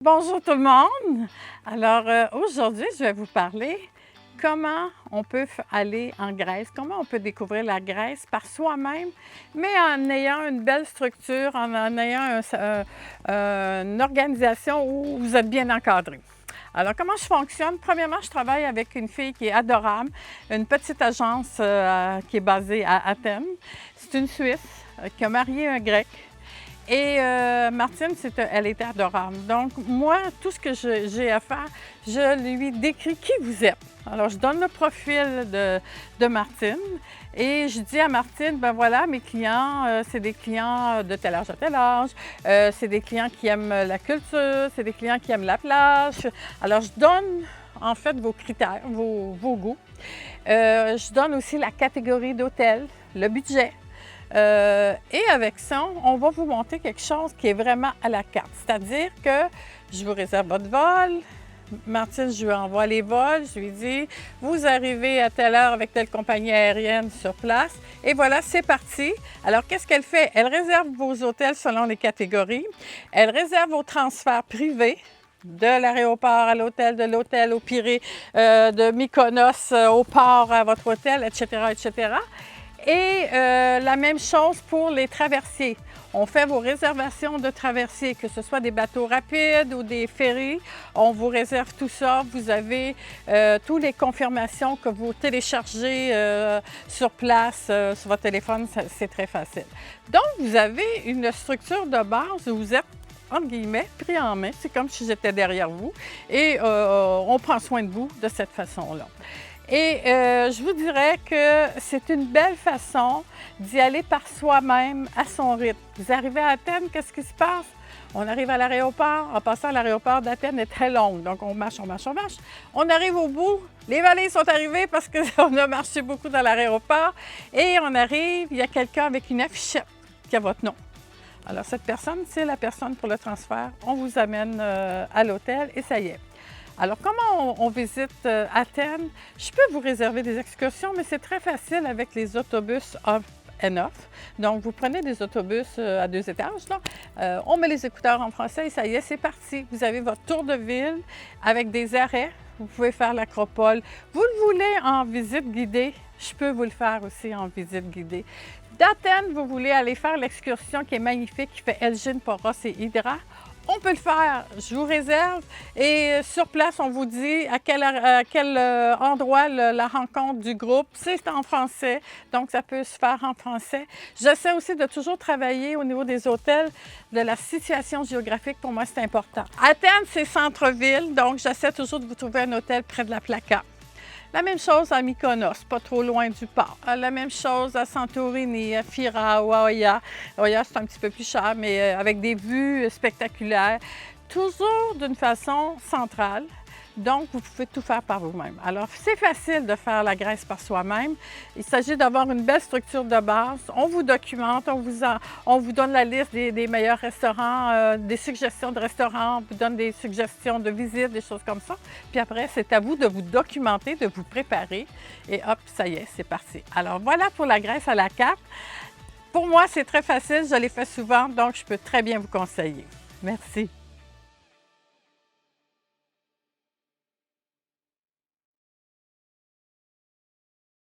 Bonjour tout le monde! Alors aujourd'hui, je vais vous parler comment on peut aller en Grèce, comment on peut découvrir la Grèce par soi-même, mais en ayant une belle structure, en ayant une organisation où vous êtes bien encadré. Alors, comment je fonctionne? Premièrement, je travaille avec une fille qui est adorable, une petite agence qui est basée à Athènes. C'est une Suisse qui a marié un Grec. Et Martine, elle était adorable. Donc, moi, tout ce que j'ai à faire, je lui décris qui vous êtes. Alors, je donne le profil de Martine et je dis à Martine, ben voilà, mes clients, c'est des clients de tel âge à tel âge, c'est des clients qui aiment la culture, c'est des clients qui aiment la plage. Alors, je donne en fait vos critères, vos goûts. Je donne aussi la catégorie d'hôtel, le budget. Et avec ça, on va vous monter quelque chose qui est vraiment à la carte. C'est-à-dire que je vous réserve votre vol. Martine, je lui envoie les vols. Je lui dis, vous arrivez à telle heure avec telle compagnie aérienne sur place. Et voilà, c'est parti. Alors, qu'est-ce qu'elle fait? Elle réserve vos hôtels selon les catégories. Elle réserve vos transferts privés. De l'aéroport à l'hôtel, de l'hôtel au Pirée, de Mykonos au port à votre hôtel, etc., etc. Et la même chose pour les traversiers. On fait vos réservations de traversiers, que ce soit des bateaux rapides ou des ferries. On vous réserve tout ça. Vous avez toutes les confirmations que vous téléchargez sur place, sur votre téléphone. C'est très facile. Donc, vous avez une structure de base où vous êtes, entre guillemets, pris en main. C'est comme si j'étais derrière vous. Et on prend soin de vous de cette façon-là. Et je vous dirais que c'est une belle façon d'y aller par soi-même, à son rythme. Vous arrivez à Athènes, qu'est-ce qui se passe? On arrive à l'aéroport. En passant, l'aéroport d'Athènes est très long, donc on marche, on marche, on marche. On arrive au bout, les valises sont arrivées parce qu'on a marché beaucoup dans l'aéroport. Et on arrive, il y a quelqu'un avec une affichette qui a votre nom. Alors cette personne, c'est la personne pour le transfert. On vous amène à l'hôtel et ça y est. Alors, comment on visite Athènes? Je peux vous réserver des excursions, mais c'est très facile avec les autobus on and off. Donc, vous prenez des autobus à 2 étages, là. On met les écouteurs en français et ça y est, c'est parti. Vous avez votre tour de ville avec des arrêts. Vous pouvez faire l'acropole. Vous le voulez en visite guidée? Je peux vous le faire aussi en visite guidée. D'Athènes, vous voulez aller faire l'excursion qui est magnifique, qui fait Elgin, Poros et Hydra. On peut le faire, je vous réserve et sur place, on vous dit à quel endroit la rencontre du groupe. C'est en français, donc ça peut se faire en français. J'essaie aussi de toujours travailler au niveau des hôtels, de la situation géographique, pour moi c'est important. Athènes, c'est centre-ville, donc j'essaie toujours de vous trouver un hôtel près de la Plaka. La même chose à Mykonos, pas trop loin du port. La même chose à Santorini, à Fira ou à Oia. Oia, c'est un petit peu plus cher, mais avec des vues spectaculaires. Toujours d'une façon centrale. Donc, vous pouvez tout faire par vous-même. Alors, c'est facile de faire la Grèce par soi-même. Il s'agit d'avoir une belle structure de base. On vous documente, on vous donne la liste des meilleurs restaurants, des suggestions de restaurants, on vous donne des suggestions de visites, des choses comme ça. Puis après, c'est à vous de vous documenter, de vous préparer. Et hop, ça y est, c'est parti. Alors, voilà pour la Grèce à la carte. Pour moi, c'est très facile. Je l'ai fait souvent, donc je peux très bien vous conseiller. Merci.